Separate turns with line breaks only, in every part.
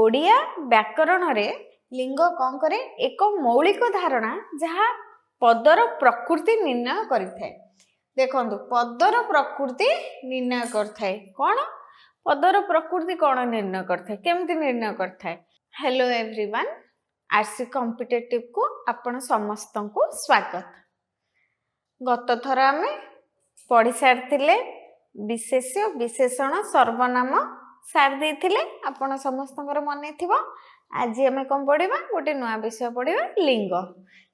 ओडिया व्याकरण रे लिंग कौन करे एक मौलिक धारणा जहाँ पदर प्रकृति निर्णय करिथाए। देखंतु पदर प्रकृति निर्णय करथाए कौन पदर प्रकृति कौन निर्णय करथाए केमती निर्णय करथाए। हेलो एवरीवन, आरसी कॉम्पिटिटिव को आपण समस्त को स्वागत। गत थर आमे पढ़ी सारिथिले विशेष्य विशेषण सर्वनाम सार देथिले आपण समस्तଙ୍କର मने थिबो। आज आमे कोन पढिबा गोटे नुआ विषय पढिबा लिंग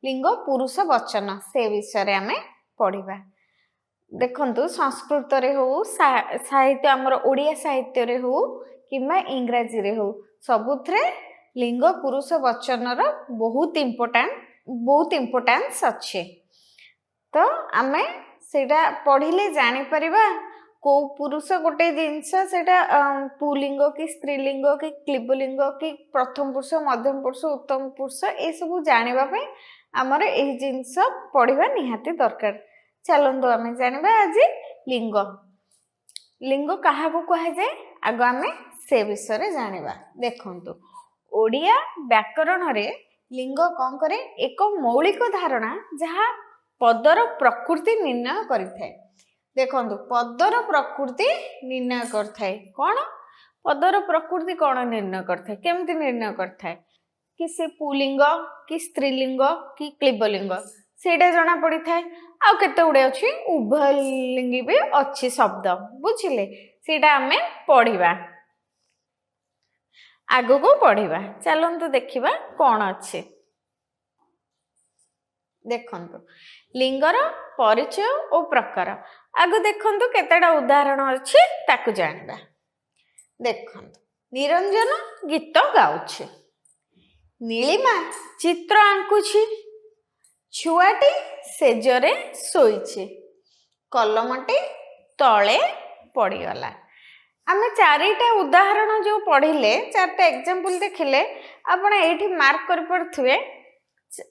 लिंग पुरुष वचन से विषय रे आमे पढिबा। देखंतु संस्कृत रे हो साहित्य हमर ओडिया साहित्य रे हो किबा इंग्रजी रे हो सबुथरे लिंग पुरुष वचन रो बहुत इंपोर्टेंस अछि। तो आमे सेटा पढिले जानि परिबा को पुरुष गोटे जिनस सेटा पुलिंग कि स्त्रीलिंग कि क्लीबलिंग कि प्रथम पुरुष मध्यम पुरुष उत्तम पुरुष ए सब जानिबा पई हमर एही जिनस पढिबा निहाती दरकार। चलंतु आमे जानिबा आज लिंग लिंग काहा को कहा जाय आगो आमे से विषय रे जानिबा। देखंतु ओडिया व्याकरण रे लिंग कोन करे एक मौलिक धारणा जहाँ पदर प्रकृति निर्णय करिथाए। देखंतु पदर प्रकृति निर्णय करथाए कौन पदर प्रकृति कौन निर्णय करथाए केमती निर्णय करथाए कि से पुलिंग कि स्त्रीलिंग कि क्लीबलिंग सेटा जना पड़ी थाए। आ केते उडे अछि उभयलिंगी भी अछि शब्द बुझिले सेटा हमें पढ़िबा आगो को पढ़िबा। चलंतु देखिबा कोन अछि। देखंतु लिंगर परिचय और प्रकार आगो देखंतु केतेडा उदाहरण अछि ताकु जानिबा। देखंतु निरंजन गीत गाउछि, नीलिमा चित्र आंकुछि, छुआटी सेजरे सोइछि, कलमटी तळे पड़ीगला। आमे चारिटा उदाहरण जो पढ़िले चारटा एग्जांपल देखिले आपण एठी मार्क कर पड़थुवे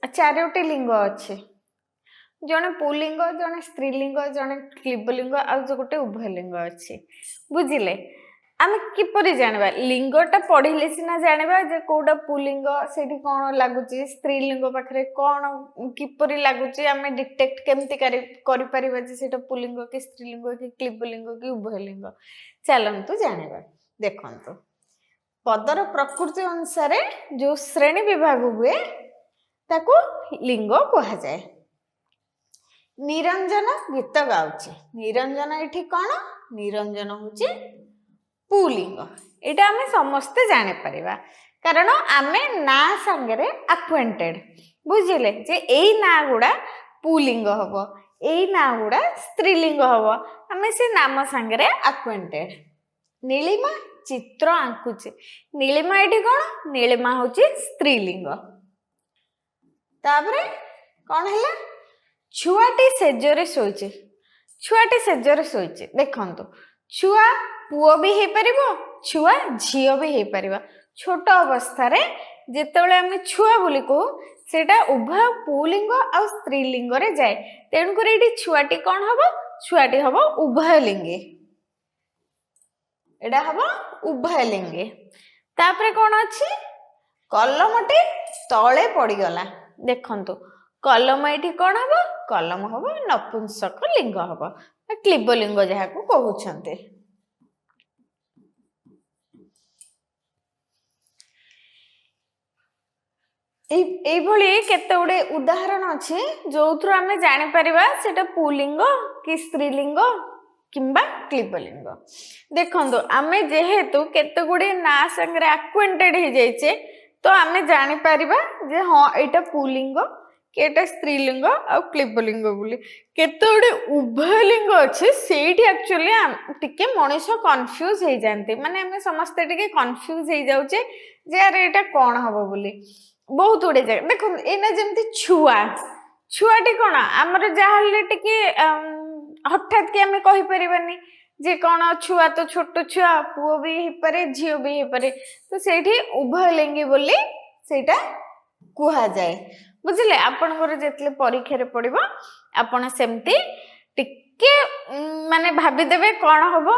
चारोटी लिंग अच्छे जने पुलिंग जने स्त्रीलिंग जने क्लीबलिंग आ गोटे उभयलिंग अच्छे बुझिले। आमे किपरि जानबा लिंगटा पढ़िले सिना जानबा जे कोडा पुलिंग सेठी कोन लागुची स्त्रीलिंग पाखरे कोन किपरि लागुची आमे डिटेक्ट केमती करि परिबा जे सेटा पुलिंग कि स्त्रीलिंग कि क्लीबलिंग कि उभयलिंग। चलंतु जानबा। देखंतु पदर प्रकृति अनुसार जो श्रेणी विभाग हुए ताकू लिंग कहा जाए। निरंजन गीत गाउछि, निरंजन एठी कोन निरंजन होछि पुलिंग एटा हमें समस्ते जाने परिबा कारण आमे ना संगरे अक्वेंटेड बुझिले जे एई ना गुडा पुलिंग हबो एई ना गुडा स्त्रीलिंग हबो हमें से नाम संगरे अक्वेंटेड। नीलिमा चित्र आंकुछि, नीलिमा एठी कोन नीलिमा होछि स्त्रीलिंग। तापरे कौन है छुआटी सेजरे सोइचे, छुआटी सेजरे सोइचे। देखंतु छुआ पुओ भी हे परिबो छुआ झियो भी हे परिबो। छोट अवस्था रे जेतेबेले आमे छुआ बोली को सेटा उभय पुलिंग आ स्त्रीलिंग रे जाय तेनु करे एठी छुआटी कोन हबो छुआटी हबो उभयलिंगी एडा हबो उभयलिंगी। तापरे कोन अछि कलमटी तळे पड़ी गला। देखंतु कलम एठी कोन हबो कलम हबो नपुंसक लिंग हबो क्लीबलिंग जहा को कहउछन्ते। एई भली केते उडे उदाहरण अछि जोथुर आमे जानि परिबा सेटा पुलिंग कि स्त्रीलिंग किंबा क्लीबलिंग। देखंतु आमे जेहेतु केते गुडे ना संगरे अक्वेंटेड हे जाइछे तो आमे जानि परिबा जे हां एटा पुलिंग केटा स्त्रीलिंग आ क्लीबलिंग बोली। केते उडे उभयलिंग अछि सेठी एक्चुअली टिके मनुष्य कंफ्यूज हे जानते माने आमे समस्त टिके कंफ्यूज हे जाउचे जे यार एटा कोन हबो बोली बहुत उडे जाय। देखो एना जेमति छुआ छुआटी कोन हमर जाहले टिके हठात के आमे कहि परिबानी जे कोन छुआ तो छोट छुआ पुओ भी हे पारे झियो भी हे पारे तो सेठी उभयलिंगी बोली सेटा कुहा जाय बुझिले। आपनकर जेतले परीक्षा रे पडिबो आपण सेमती टिके माने भाबी देबे कोन हबो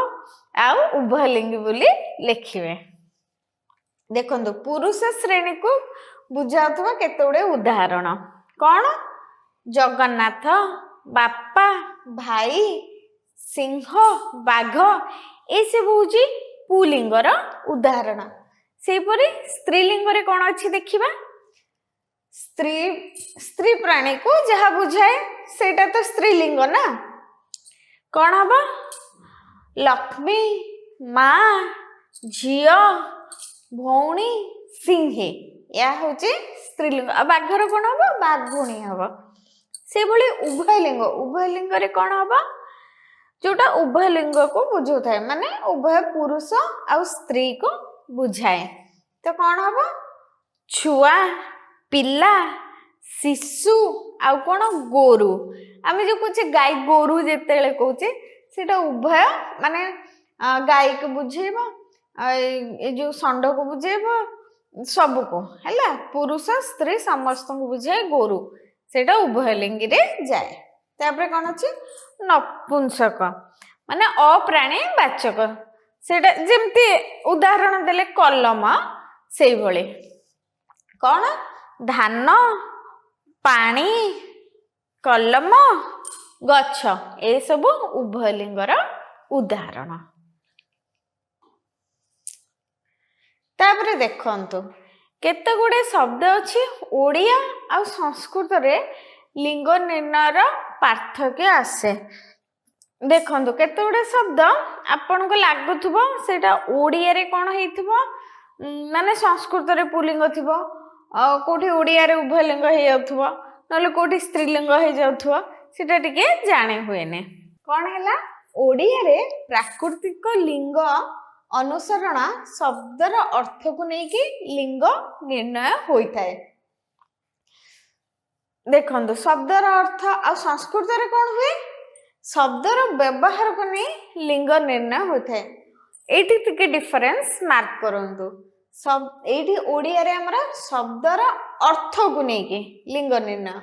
आ उभयलिंगी बोली लेखिबे। देखो पुरुष श्रेणी को बुझाउथुवा केते गुडे उदाहरण कौन जगन्नाथ बापा भाई सिंह बाघ ये सब हूँ पुलिंगर उदाहरण। सेपरी स्त्रीलिंग रे कौन अच्छी देखिबा स्त्री स्त्री प्राणी को जहाँ बुझाए सेटा तो स्त्रीलिंग ना कौन हम लक्ष्मी माँ झियो भौणी सिंहे या हूँ स्त्रीलिंग आ बाघर कौन हम बाघुणी हम से भली उभय लिंग रे कौन हम जोटा उभय लिंग को बुझाए माने उभय पुरुष आ स्त्री को बुझाए तो कौन हम छुआ पिला शिशु आउ कौन गोरु आम जो कहे गाई गोरु जिते कहे सेटा उभय माने गाई को बुझेब ये जो षंड को बुझेब सबको है पुरुष स्त्री समस्त को बुझाए गोरु सेटा उभय लिंगी रे जाए। तापर कौन अच्छे नपुंसक माने अप्राणी वाचक सेटा जेमती उदाहरण देले कलम से भली कौन धान पानी कलम गछ ए सब उभय लिंगर उदाहरण। तापर देखंतु केते गुडे शब्द अछि ओडिया आ संस्कृत रे लिंग निर्णयर पार्थक्य आसे देखंतु केते गुडे शब्द आपन को लागुथबो सेटा ओडिया रे कोन हेइथबो माने संस्कृत रे पुलिंग थिबो कोठी ओडिया रे उभय लिंग हे जाउथबो नले कोठी स्त्रीलिंग हे जाउथबो सेटा टिके जाने हुएने कोन हैला ओडिया रे प्राकृतिक लिंग अनुसरण शब्दर अर्थ को लेकिन लिंग निर्णय होता है। देखो शब्दर अर्थ आ संस्कृत रे कौन हुए शब्दर व्यवहार को नहीं लिंग निर्णय होता है। एटी टिके डिफरेंस मार्क करंतु सब एटी ओडिया रे हमरा शब्दर अर्थ को लेकिन लिंग निर्णय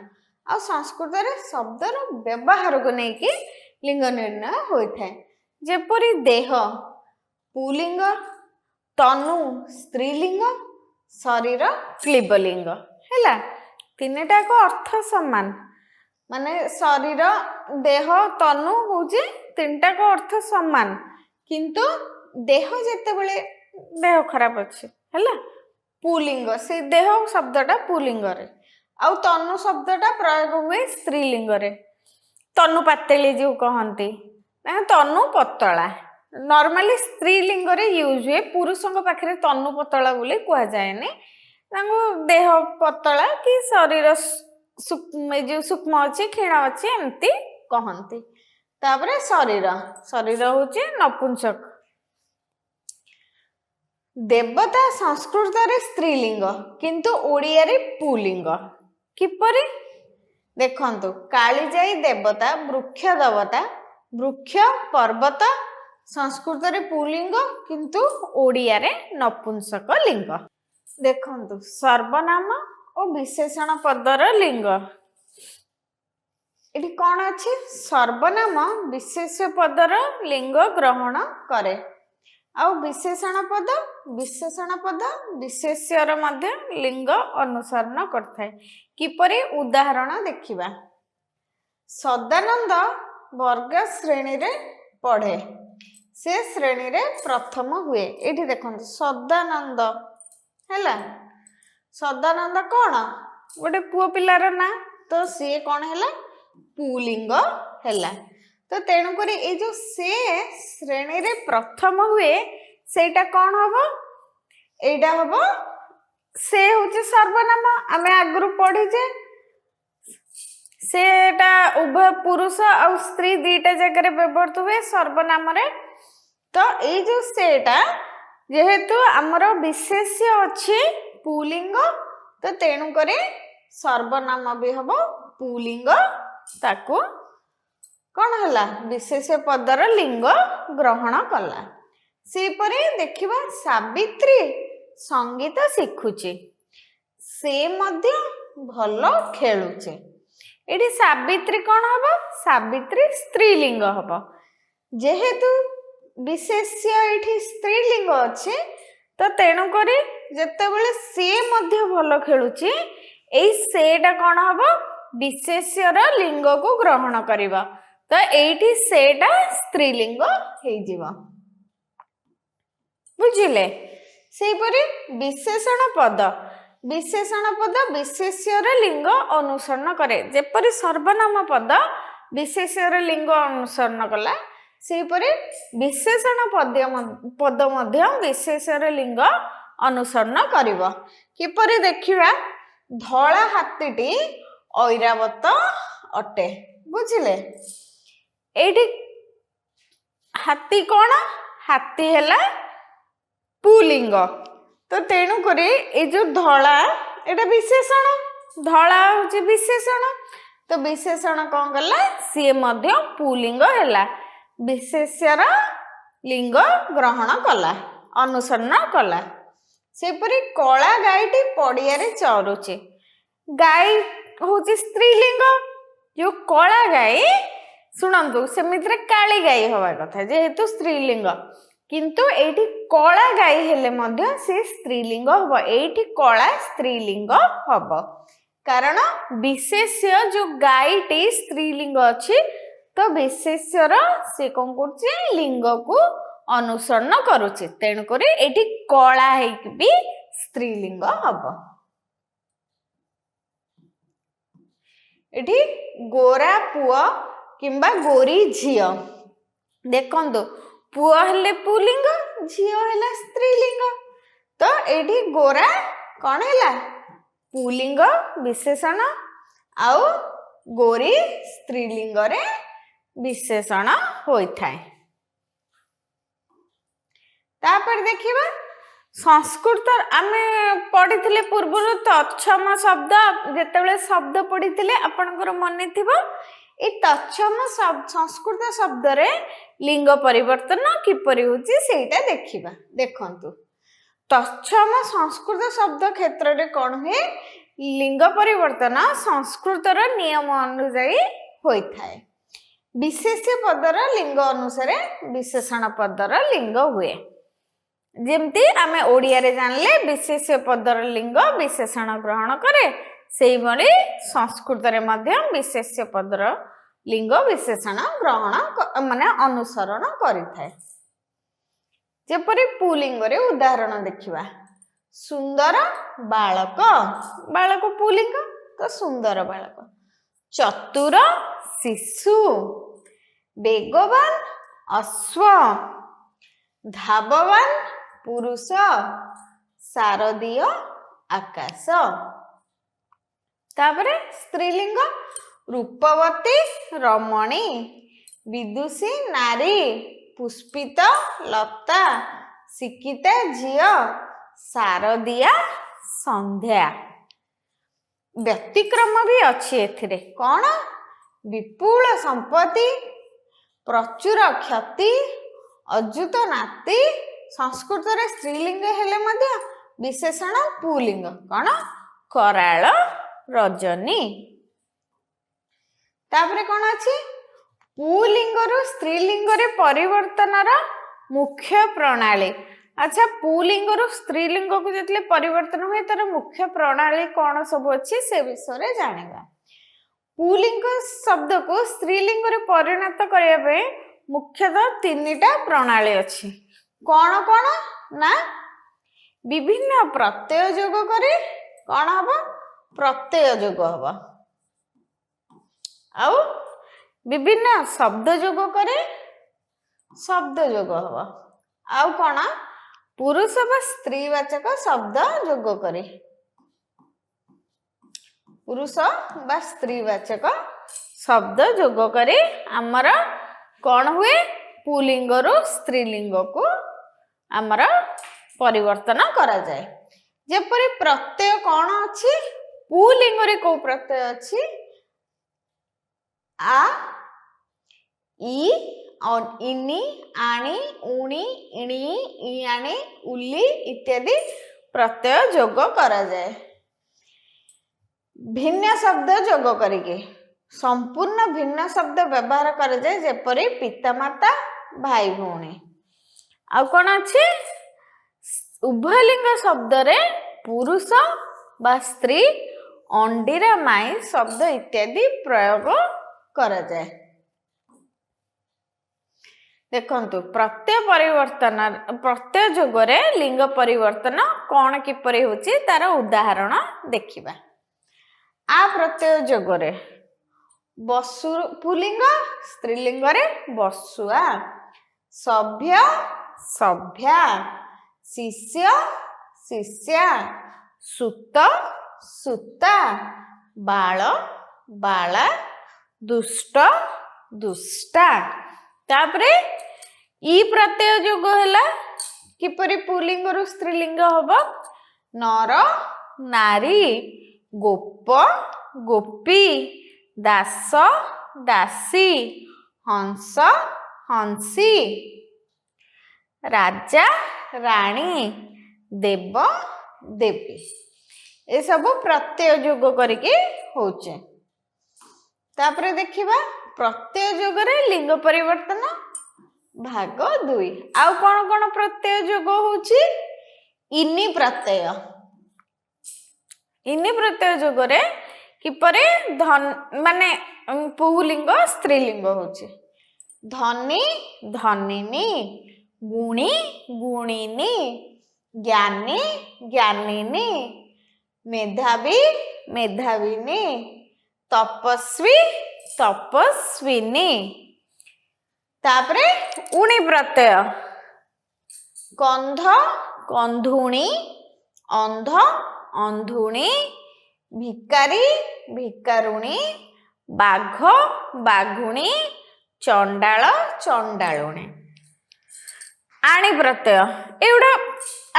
आ संस्कृत रे शब्दर व्यवहार को लेकिन लिंग निर्णय होता है। जेपरी देह पुलिंग तनु स्त्रीलिंग शरीर क्लीबलिंग है तीनटा को अर्थ समान माने शरीर देह तनु होचे तीनटा को अर्थ समान किंतु देह जेते बेले देह खराब अच्छे है पुलिंग से देह शब्दटा पुलिंग रे आउ तनु शब्दटा प्रयोग हुए स्त्रीलिंग रे तनु पातेली जो कहती तनु पतला नॉर्मली स्त्रीलिंग रे यूज हुए पुरुषों पाखे तनु पतला बोली कह जाए देह पतला कि शरीर जो सूक्ष्म अच्छी क्षीण अच्छी एमती कहती। तापरे शरीर शरीर होचे नपुंसक देवता संस्कृत रे स्त्रीलिंग किंतु ओडिया रे पुलिंग किपरि देखंतु कालीजाई देवता वृक्ष देवता वृक्ष पर्वत संस्कृत रे पुलिंग किंतु ओडिया रे नपुंसक लिंग। देखंतु सर्वनाम और विशेषण पदर लिंग एटी कौन अच्छी सर्वनाम विशेष पदर लिंग ग्रहण करे आ विशेषण पद विशेष्यर मध्य लिंग अनुसरण करथाय। किपरि उदाहरण देखिबा सदानंद वर्ग श्रेणी रे पढ़े से श्रेणी रे प्रथम हुए एठी देखंतु सदानंद हैला सदानंद कौन गोटे पुओ पिलार ना तो सी कौन हैला पुलिंग हैला तो तेणु करी ए जो से श्रेणी रे प्रथम हुए सेटा कौन हबो एटा हबो से होचे सर्वनाम आमे आगरु पढ़ी जे सेटा उभय पुरुष और स्त्री दीटा जगह व्यवहृत हुए सर्वनाम रे तो ये जो सेटा जेहेतु आमर विशेष्य अच्छी पुलिंग तो तेणु करे सर्वनाम भी हम पुलिंग ताकू कौन हला विशेष पदर लिंग ग्रहण कला। सेपरी देखिबा सावित्री संगीत शिखुचे से मध्य भल खेलुचे एटी सावित्री कौन हम सावित्री स्त्रीलिंग हम जेहेतु विशेष्य एठी स्त्रीलिंग अच्छे तो तेणु करी ଯେତେବେଳେ ସେ ମଧ୍ୟ ଭଲ ଖେଳୁଛି ଏଇ ସେଟା କଣ ହବ ବିଶେଷ୍ୟର ଲିଙ୍ଗକୁ ଗ୍ରହଣ କରିବ ତ ଏଇଠି ସେଟା ସ୍ତ୍ରୀଲିଙ୍ଗ ହେଇଯିବ ବୁଝିଲେ ସେଇପରି ବିଶେଷଣ ପଦ ବିଶେଷ୍ୟର ଲିଙ୍ଗ ଅନୁସରଣ କରେ ଯେପରି ସର୍ବନାମ ପଦ ବିଶେଷ୍ୟର ଲିଙ୍ଗ ଅନୁସରଣ କଲା ସେଇପରି ବିଶେଷଣ ପଦ ମଧ୍ୟ ବିଶେଷ୍ୟର ଲିଙ୍ଗ ଅନୁସରଣ କରିବ କିପରି ଦେଖିବା ଧଳା ହାତୀଟି ଐରାବତ ଅଟେ ବୁଝିଲେ ଏଇଠି ହାତୀ କଣ ହାତୀ ହେଲା ପୁଲିଙ୍ଗ ତ ତେଣୁ କରି ଏ जो ଧଳା এটা ବିଶେଷଣ ଧଳା হচ্ছে ବିଶେଷଣ ତ ବିଶେଷଣ କଣ କଲା ସିଏ ମଧ୍ୟ ପୁଲିଙ୍ଗ ହେଲା ବିଶେଷ୍ୟର ଲିଙ୍ଗ ଗ୍ରହଣ କଲା ଅନୁସରଣ କଲା ସେପରି କଳା ଗାଈଟି ପଡ଼ିଆରେ ଚରୁଛି ଗାଈ ହଉଛି ସ୍ତ୍ରୀଲିଙ୍ଗ जो କଳା ଗାଈ ଶୁଣନ୍ତୁ ସେମିତିରେ କାଳି ଗାଈ ହବା କଥା ଯେହେତୁ ସ୍ତ୍ରୀଲିଙ୍ଗ किंतु एठी कला गाई हेले मध्य से स्त्रीलिंग हबो एठी कला स्त्रीलिंग हबो कारण विशेष्य जो गाईटी स्त्रीलिंग अछि तो विशेष्यर से कोन करछि लिंग को अनुसरण करूछि तेनु करे एठी कला हेकि भी स्त्रीलिंग हबो एठी गोरा पुआ किंबा गोरी झियो देखंदो पुआ हेले पुलिंग झियो हेला स्त्रीलिंग तो एठी गोरा कौन हेला पुलिंग विशेषण आउ गोरी स्त्रीलिंग रे विशेषण होई थाए तापर देखिबा संस्कृत आमे पढ़िथिले पूर्वरु तत्सम शब्द जेतेबेले शब्द पढ़िथिले आपनकर मने थिबो ए तत्सम संस्कृत शब्द रे लिंग परिवर्तन किपरि होची सेटा देखिबा देखंतु तत्सम संस्कृत शब्द क्षेत्र रे कोन हे लिंग परिवर्तन संस्कृत रो नियम अनुसार होई थाए विशेष्य पदर लिंग अनुसार विशेषण पदर लिंग हुए जेमती आमे ओडिया रे जानले विशेष्य पदर लिंग विशेषण ग्रहण करे सेही भली संस्कृत रे मध्य विशेष्य पदर लिंग विशेषण ग्रहण माने अनुसरण करि थाए जेपरि पुलिंग रे उदाहरण देखिबा सुंदर बालक बालक पुलिंग तो सुंदर बालक चतुर शिशु वेगवान अश्व धाववान पुरुष शारदीय आकाश तापरे स्त्रीलिंग रूपवती रमणी विदुषी नारी पुष्पित लता शिक्षिता झियो शारदिया संध्या व्यक्तिक्रम भी अच्छी एथिरे कौन विपुल संपत्ति प्रचुर क्षति अजुत नाती संस्कृत रे स्त्रीलिंग हेले मध्य विशेषण पुलिंग कौन कराल रजनी तापरे कौन अछि पुलिंग रु स्त्रीलिंग रे परिवर्तन रा मुख्य प्रणाली अच्छा पुलिंग रु स्त्रीलिंग को जतले परिवर्तन हुए तार मुख्य प्रणाली कौन सब अछि से विषय रे जानिबा पुलिंग शब्द को स्त्रीलिंग रे परिणत करिया पे मुख्यतः तीनटा प्रणाली अछि कौन कौन ना विभिन्न प्रत्यय जोग करे कौन हबो प्रत्यय जोग हबो आउ विभिन्न शब्द जोग करे शब्द जोग हबो आउ कौन पुरुष व स्त्रीवाचक शब्द जोग करे पुरुष व स्त्रीवाचक शब्द जोग करे आमर कौन हुए पुलिंग रु स्त्रीलिंग को आमर परिवर्तन करा जाए जेपरि प्रत्यय कौन अछि पुलिंग रे को प्रत्यय अछि आ इ और इनी आणी उणी इणी इयाणी उली इत्यादि प्रत्यय जोग करा जाए भिन्न शब्द जोग करिके संपूर्ण भिन्न शब्द व्यवहार करा जाए जेपरि पितामाता भाई भौणी आ कोन अछि उभयलिंग शब्द रे पुरुष बा स्त्री अंडीरा माई शब्द इत्यादि प्रयोग करा जाए। देखंतु प्रत्यय जोगरे लिंग परिवर्तन कौन किपरि होची तार उदाहरण देखिबा। आ प्रत्यय जोगरे बसु पुलिंग स्त्रीलिंग रे बसुआ, सभ्य सभ्या, शिष्य शिष्या, सुत सुता, बाळ बाळा, दुष्ट दुष्टा। तापरे ई प्रत्यय जोग हैला किपरि पुलिंग रु स्त्रीलिंग हबो नर नारी, गोप गोपी, दास दासी, हंस हंसी, राजा राणी, देव देवी। ए सब प्रत्यय जोग करके होचे। तापरे देखिबा प्रत्यय जोग रे लिंग परिवर्तन भाग 2। आउ कोन कोन प्रत्यय जोग होची इनि प्रत्यय। इनि प्रत्यय जोग रे किपरे धन माने पुलिंग स्त्रीलिंग होची धनी धनिनी, गुणी गुणिनी, ज्ञानी ज्ञानिनी, मेधावी मेधाविनी, तपस्वी तपस्विनी। तापरे उणी प्रत्यय कंध कंधुणी, अंध अंधुणी, भिकारी भिकारुणी, बाघ बाघुणी, चंडाळ चंडाळुणी। आणी प्रत्यय एउडा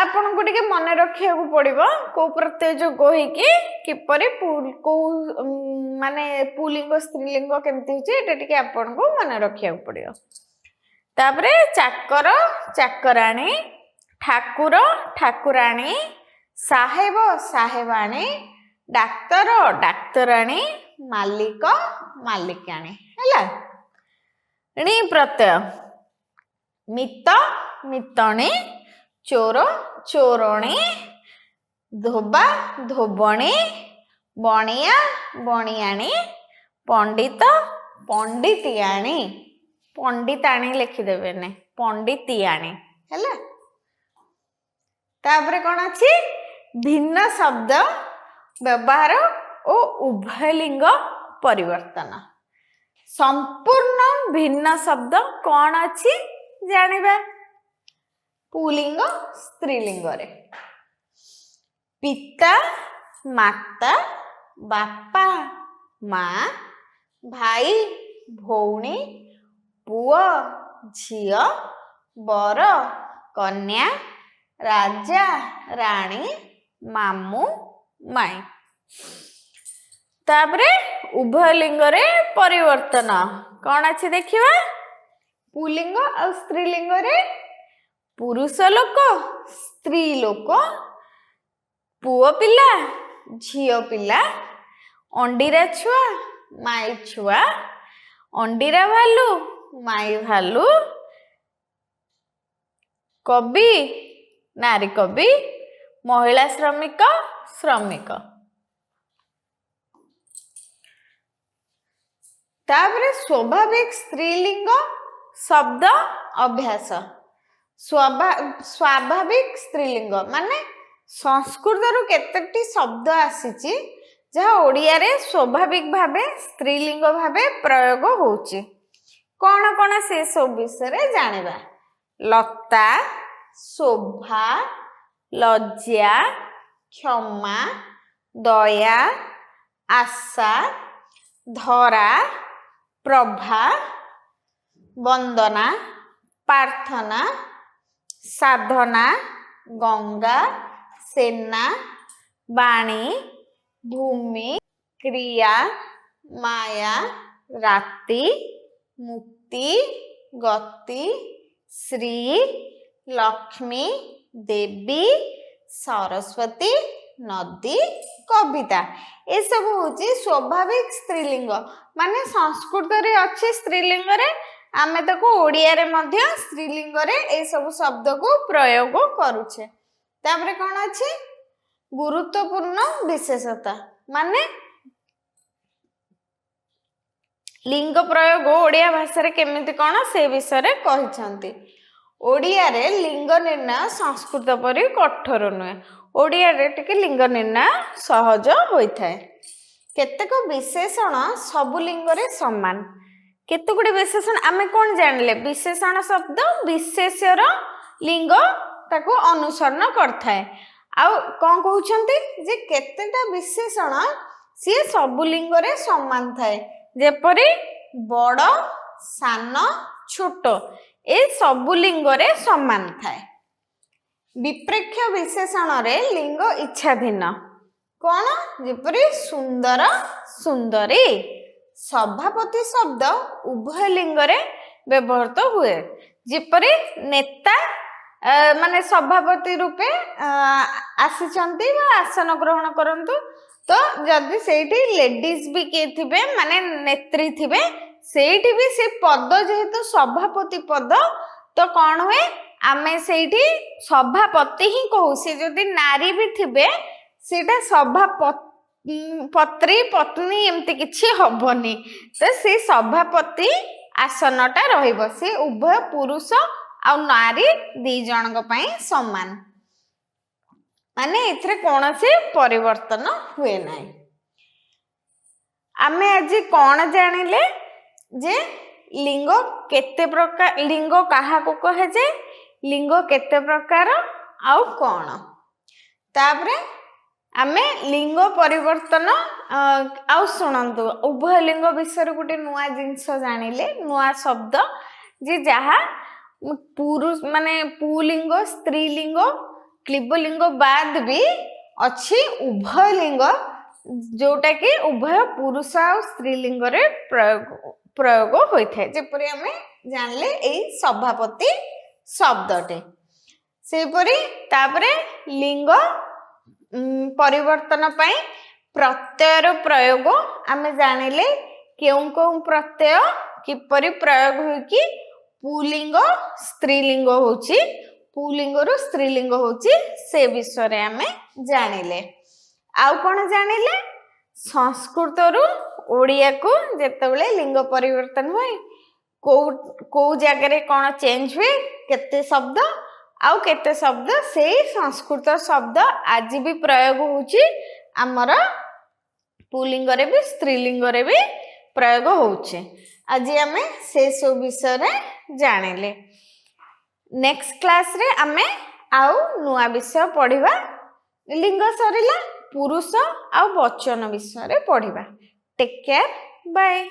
आपन को टिके मन रखिया को पड़िबो को प्रत्यय जोग होइकी किपरि को माने पुलिंग स्त्रीलिंग केमति होची एटा टिके आपन को मन रखिया को पड़िबो। तापरे चाकर चाकराणी, ठाकुर ठाकुराणी, साहेब साहेबाणी, डाक्तर डाक्तराणी, मालिक मालिकाणी। हैला णी प्रत्यय मित मितणी, चोर चोरणी, धोबा धोबणी, बणिया बणियाणी, पंडित पंडितियाणी। पंडिताणी लिखिदेवे ने पंडितियाणी। हैला तापरे कोन अछि भिन्न शब्द व्यवहार ओ उभयलिंग परिवर्तन। संपूर्ण भिन्न शब्द कौन अछि जानिबा पुलिंग स्त्रीलिंग रे पिता माता, बापा माँ, भाई भौणी, पुआ झियो, बर कन्या, राजा राणी, मामू माई। तापरे उभयलिंग रे परिवर्तन कौन अछि देखिबा पुलिंग और स्त्रीलिंग रे पुरुष लोक स्त्री लोक, पुओ पिला झियो पिला, अंडीरा छुआ माई छुआ, अंडीरा भालू माई भालू, कवि नारी कवि, महिला श्रमिक श्रमिक। तापरे स्वाभाविक स्त्रीलिंग शब्द अभ्यास। स्वाभाविक स्त्रीलिंग माने संस्कृत रु केतटी शब्द आसीची जहा ओडिया रे स्वाभाविक भाबे स्त्रीलिंग भाबे प्रयोग होची। कोन कोन से सब विषय रे जानिबा लता, शोभा, लज्जा, क्षमा, दया, आशा, धरा, प्रभा, वंदना, प्रार्थना, साधना, गंगा, सेना, वाणी, भूमि, क्रिया, माया, राति, मुक्ति, गति, श्री, लक्ष्मी, देवी, सरस्वती, नदी, कविता। ये सब होची स्वाभाविक स्त्रीलिंग माने संस्कृत रे अच्छे स्त्रीलिंग रे आमे ताको ओडिया रे मध्य स्त्रीलिंग रे ए सब शब्द को प्रयोग करूछे। तापरे कौन अच्छी गुरुत्वपूर्ण विशेषता माने लिंग प्रयोग ओडिया भाषा केमिति कौन से विषय कहते ओडिया रे लिंग निर्णय संस्कृत परि कठोर नुहे ओडिया रे टिके लिंग निर्णय सहज होता है केतेक विशेषण सबु लिंग रे समान केते गुडे विशेषण आमे कौन जानले विशेषण शब्द विशेष्यर लिंग ताको अनुसरण करथाए आउ कौन कहउछंती जे केतेटा विशेषण सी सबु लिंग रे समान थाए जेपरि बड़ सान छोट ए सबु लिंग रे समान थाए विप्रेक्ष विशेषण रे लिंग इच्छाधीन कौन जेपरि सुंदर सुंदरी सभापति शब्द उभय लिंग रे व्यवहृत हुए जेपरि नेता माने सभापति रूपे आसीचंती वा आसन ग्रहण करंतु तो जदि सेठी लेडीज भी के थिबे माने नेत्री थिबे सेठी भी से पद जेहेतु सभापति पद तो कौन हुए आमे सेठी सभापति ही कहू से जदि नारी भी थिबे सेटा सभापति पत्नी एमती किछि हबनी तो से सभापति आसनटा रहिबो से उभय पुरुष आ नारी दी जनक पई समान माने एथरे कोनोसी परिवर्तन हुए नाही आमे आज कोन जानिले जे लिंग केते प्रकार लिंग काहा को कहे जे लिंग केते प्रकार आउ कोन तापरे आमे लिंग परिवर्तन आउ सुनंतु उभय लिंग विषय गोटे नुआ जिंस जानिले नुआ शब्द जे जहा पुरुष माने पुलिंग स्त्रीलिंग क्लीबलिंग बाद भी अच्छी उभय लिंग जोटा कि उभय पुरुष और स्त्रीलिंग रे प्रयोग होता है जेपरि आमे जानले एई सभापति शब्दटे सेपरि तापरे लिंग परिवर्तन पई प्रत्ययर प्रयोग आमे जानिले केउं केउं प्रत्यय किपरि प्रयोग होई कि पुलिंग स्त्रीलिंग होची पुलिंग रु स्त्रीलिंग होची से विषय रे आमे जानिले आउ कोन जानिले संस्कृत रु ओडिया को जेतेबेले लिंग परिवर्तन होय को जगह रे कोन चेंज हुए केते शब्द आउ केते शब्द से संस्कृत शब्द आज भी प्रयोग होची हमर पुलिंग रे भी स्त्रीलिंग रे भी प्रयोग होचे आज आमे से सब विषय रे जानिले नेक्स्ट क्लास रे आमे आउ नुआ विषय पढ़िबा लिंग सरिला पुरुष आउ वचन विषय रे पढ़िबा टेक केयर बाय।